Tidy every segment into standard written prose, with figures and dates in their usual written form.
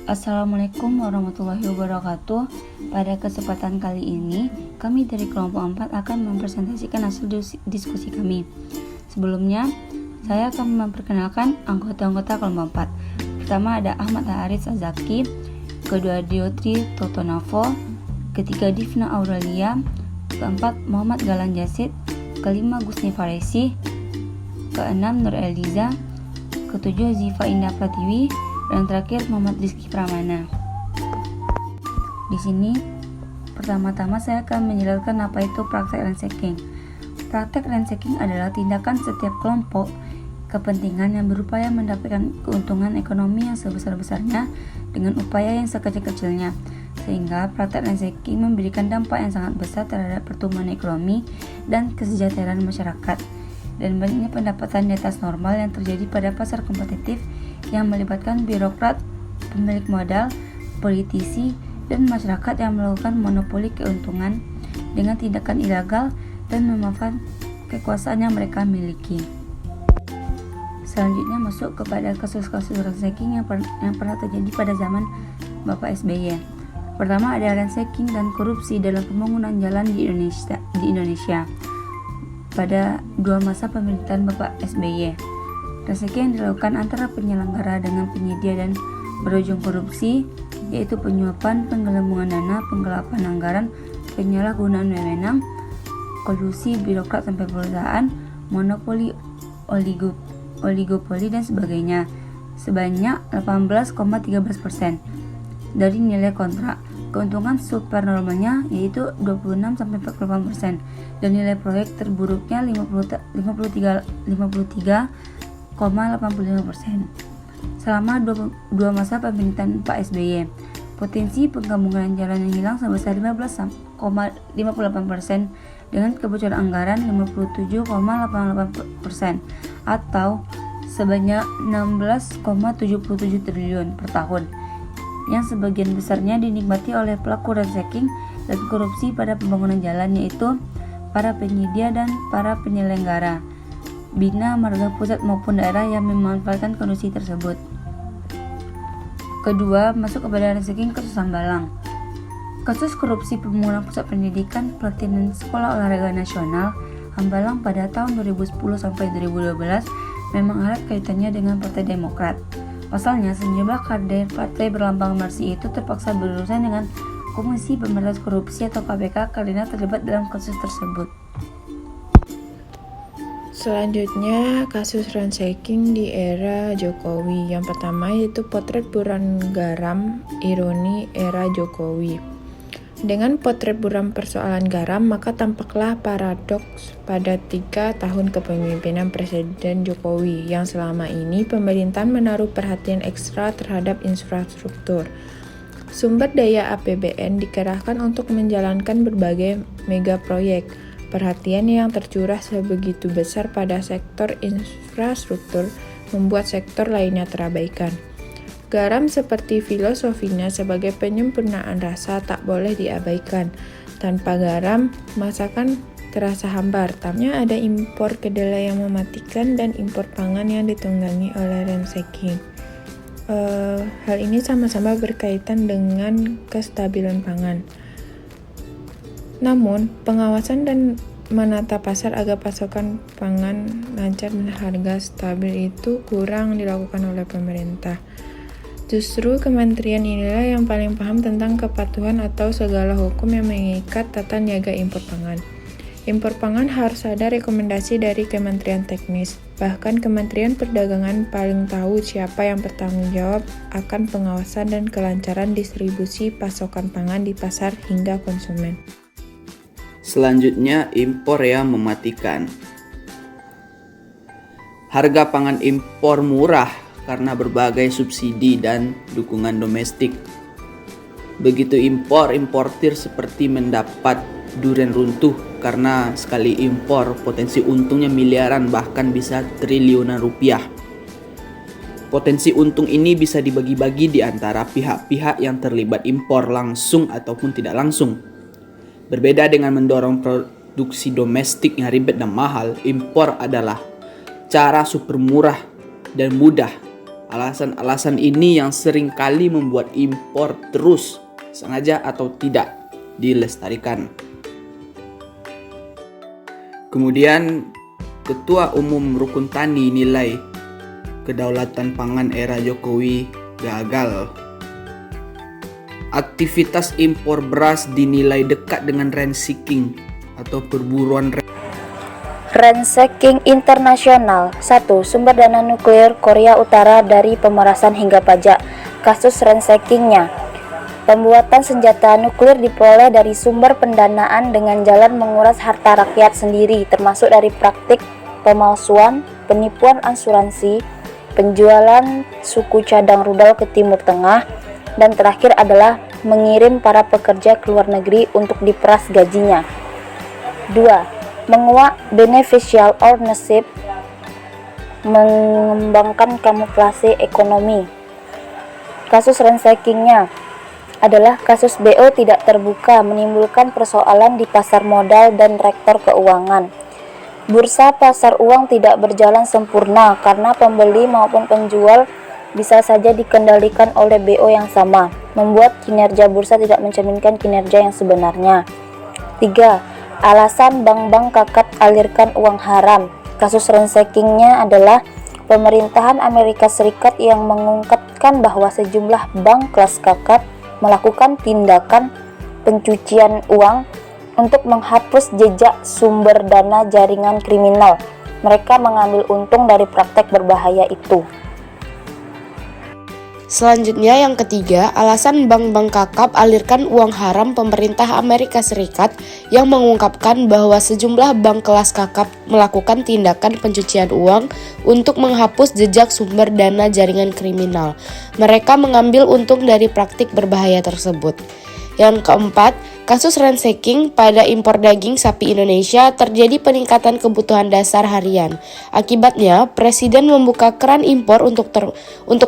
Assalamualaikum warahmatullahi wabarakatuh. Pada kesempatan kali ini, kami dari kelompok 4 akan mempresentasikan hasil diskusi kami. Sebelumnya, saya akan memperkenalkan anggota-anggota kelompok 4. Pertama ada Ahmad Haris Azaki, kedua Diotri Totonavo, ketiga Divna Aurelia, keempat Muhammad Galan Jasid, kelima Gusni Faresi, keenam Nur Eliza, ketujuh Ziva Indah Pratiwi, dan terakhir Muhammad Rizky Pramana. Di sini pertama-tama saya akan menjelaskan apa itu praktek ransaking. Praktek ransaking adalah tindakan setiap kelompok kepentingan yang berupaya mendapatkan keuntungan ekonomi yang sebesar-besarnya dengan upaya yang sekecil-kecilnya, sehingga praktek ransaking memberikan dampak yang sangat besar terhadap pertumbuhan ekonomi dan kesejahteraan masyarakat, dan banyaknya pendapatan di atas normal yang terjadi pada pasar kompetitif yang melibatkan birokrat, pemilik modal, politisi, dan masyarakat yang melakukan monopoli keuntungan dengan tindakan ilegal dan memanfaatkan kekuasaan yang mereka miliki. Selanjutnya masuk kepada kasus-kasus ransaking yang pernah terjadi pada zaman Bapak SBY. Pertama ada ransaking dan korupsi dalam pembangunan jalan di Indonesia pada dua masa pemerintahan Bapak SBY. Ransaking yang dilakukan antara penyelenggara dengan penyedia dan berujung korupsi, yaitu penyuapan, penggelembungan dana, penggelapan anggaran, penyalahgunaan wewenang, kolusi birokrat sampai perusahaan, monopoli, oligopoli dan sebagainya, sebanyak 18,13% dari nilai kontrak. Keuntungan supernormalnya yaitu 26-48% dan nilai proyek terburuknya 53,85%. Selama dua masa pemerintahan Pak SBY, potensi penggabungan jalan yang hilang sebesar 15,58% dengan kebocoran anggaran 57,88% atau sebanyak 16,77 triliun per tahun, yang sebagian besarnya dinikmati oleh pelaku ransaking dan korupsi pada pembangunan jalan, yaitu para penyedia dan para penyelenggara, bina marga pusat maupun daerah yang memanfaatkan kondisi tersebut. Kedua, masuk kepada ransaking kasus Hambalang. Kasus korupsi pembangunan pusat pendidikan, pelatihan sekolah olahraga nasional Hambalang pada tahun 2010 sampai 2012 memang erat kaitannya dengan Partai Demokrat. Pasalnya, sejumlah kader partai berlambang Mersi itu terpaksa berurusan dengan Komisi Pemberantasan Korupsi atau KPK karena terlibat dalam kasus tersebut. Selanjutnya, kasus ransaking di era Jokowi. Yang pertama yaitu potret buram garam, ironi era Jokowi. Dengan potret buram persoalan garam, maka tampaklah paradoks pada 3 tahun kepemimpinan Presiden Jokowi, yang selama ini pemerintahan menaruh perhatian ekstra terhadap infrastruktur. Sumber daya APBN dikerahkan untuk menjalankan berbagai mega proyek. Perhatian yang tercurah sebegitu besar pada sektor infrastruktur membuat sektor lainnya terabaikan. Garam seperti filosofinya sebagai penyempurnaan rasa tak boleh diabaikan. Tanpa garam, masakan terasa hambar. Tampaknya ada impor kedelai yang mematikan dan impor pangan yang ditunggangi oleh ransaking. Hal ini sama-sama berkaitan dengan kestabilan pangan. Namun, pengawasan dan menata pasar agar pasokan pangan lancar dan harga stabil itu kurang dilakukan oleh pemerintah. Justru kementerian inilah yang paling paham tentang kepatuhan atau segala hukum yang mengikat tata niaga impor pangan. Impor pangan harus ada rekomendasi dari Kementerian Teknis. Bahkan Kementerian Perdagangan paling tahu siapa yang bertanggung jawab akan pengawasan dan kelancaran distribusi pasokan pangan di pasar hingga konsumen. Selanjutnya, impor yang mematikan. Harga pangan impor murah karena berbagai subsidi dan dukungan domestik. Begitu impor, importir seperti mendapat durian runtuh karena sekali impor potensi untungnya miliaran bahkan bisa triliunan rupiah. Potensi untung ini bisa dibagi-bagi di antara pihak-pihak yang terlibat impor langsung ataupun tidak langsung. Berbeda dengan mendorong produksi domestik yang ribet dan mahal, impor adalah cara super murah dan mudah Alasan-alasan ini yang sering kali membuat impor terus, sengaja atau tidak, dilestarikan. Kemudian, Ketua Umum Rukun Tani nilai kedaulatan pangan era Jokowi gagal. Aktivitas impor beras dinilai dekat dengan rent-seeking atau perburuan Ransaking internasional. 1. Sumber dana nuklir Korea Utara dari pemerasan hingga pajak. Kasus ransakingnya. Pembuatan senjata nuklir diperoleh dari sumber pendanaan dengan jalan menguras harta rakyat sendiri, termasuk dari praktik pemalsuan, penipuan asuransi, penjualan suku cadang rudal ke Timur Tengah, dan terakhir adalah mengirim para pekerja ke luar negeri untuk diperas gajinya. 2. Menguak beneficial ownership, mengembangkan kamuflase ekonomi. Kasus ransakingnya adalah kasus BO tidak terbuka, menimbulkan persoalan di pasar modal dan rektor keuangan. Bursa pasar uang tidak berjalan sempurna karena pembeli maupun penjual bisa saja dikendalikan oleh BO yang sama, membuat kinerja bursa tidak mencerminkan kinerja yang sebenarnya. 3. Alasan bank-bank kakap alirkan uang haram. Kasus ransakingnya adalah pemerintahan Amerika Serikat yang mengungkapkan bahwa sejumlah bank kelas kakap melakukan tindakan pencucian uang untuk menghapus jejak sumber dana jaringan kriminal. Mereka mengambil untung dari praktek berbahaya itu. Selanjutnya yang ketiga, alasan bank-bank kakap alirkan uang haram pemerintah Amerika Serikat yang mengungkapkan bahwa sejumlah bank kelas kakap melakukan tindakan pencucian uang untuk menghapus jejak sumber dana jaringan kriminal. Mereka mengambil untung dari praktik berbahaya tersebut. Yang keempat, kasus ransaking pada impor daging sapi Indonesia terjadi peningkatan kebutuhan dasar harian. Akibatnya, Presiden membuka keran impor untuk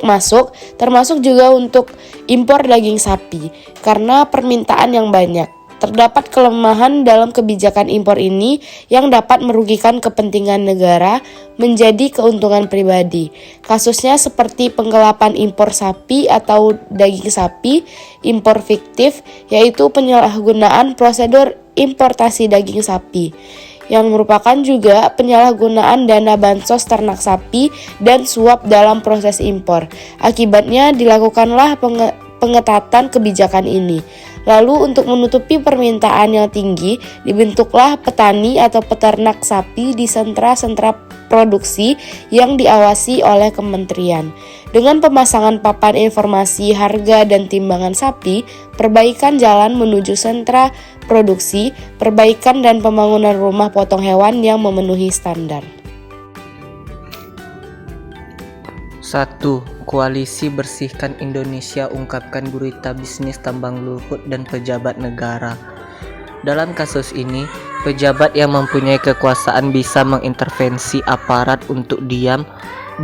masuk, termasuk juga untuk impor daging sapi, karena permintaan yang banyak. Terdapat kelemahan dalam kebijakan impor ini yang dapat merugikan kepentingan negara menjadi keuntungan pribadi. Kasusnya seperti penggelapan impor sapi atau daging sapi, impor fiktif, yaitu penyalahgunaan prosedur importasi daging sapi, yang merupakan juga penyalahgunaan dana bansos ternak sapi dan suap dalam proses impor. Akibatnya dilakukanlah pengetatan kebijakan ini. Lalu untuk menutupi permintaan yang tinggi, dibentuklah petani atau peternak sapi di sentra-sentra produksi yang diawasi oleh kementerian. Dengan pemasangan papan informasi harga dan timbangan sapi, perbaikan jalan menuju sentra produksi, perbaikan dan pembangunan rumah potong hewan yang memenuhi standar. 1. Koalisi Bersihkan Indonesia ungkapkan gurita bisnis tambang luhut dan pejabat negara. Dalam kasus ini, pejabat yang mempunyai kekuasaan bisa mengintervensi aparat untuk diam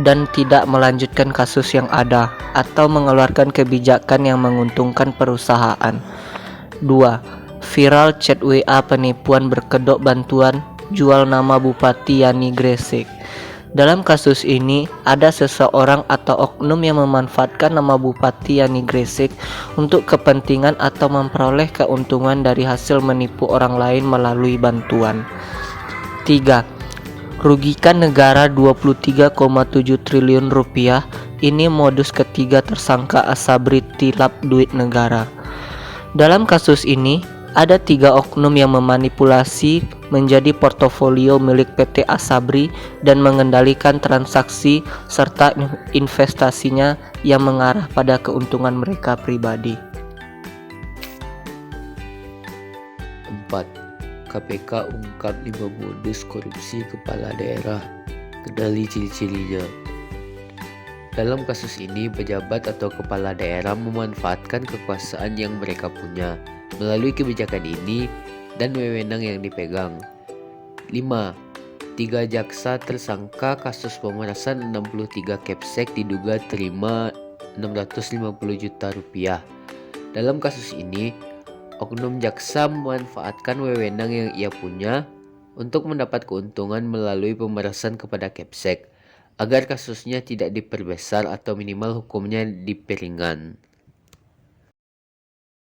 dan tidak melanjutkan kasus yang ada atau mengeluarkan kebijakan yang menguntungkan perusahaan. 2. Viral chat WA penipuan berkedok bantuan jual nama Bupati Yani Gresik. Dalam kasus ini, ada seseorang atau oknum yang memanfaatkan nama Bupati Yani Gresik untuk kepentingan atau memperoleh keuntungan dari hasil menipu orang lain melalui bantuan. 3. Rugikan negara 23,7 triliun rupiah. Ini modus ketiga tersangka Asabri tilap duit negara. Dalam kasus ini, ada 3 oknum yang memanipulasi menjadi portofolio milik PT Asabri dan mengendalikan transaksi serta investasinya yang mengarah pada keuntungan mereka pribadi. 4. KPK ungkap 5 modus korupsi kepala daerah. Kenali ciri-cirinya. Dalam kasus ini, pejabat atau kepala daerah memanfaatkan kekuasaan yang mereka punya melalui kebijakan ini dan wewenang yang dipegang. 5. 3 jaksa tersangka kasus pemerasan 63 Kepsek diduga terima 650 juta rupiah. Dalam kasus ini, oknum jaksa memanfaatkan wewenang yang ia punya untuk mendapat keuntungan melalui pemerasan kepada Kepsek. agar kasusnya tidak diperbesar atau minimal hukumnya diperingan.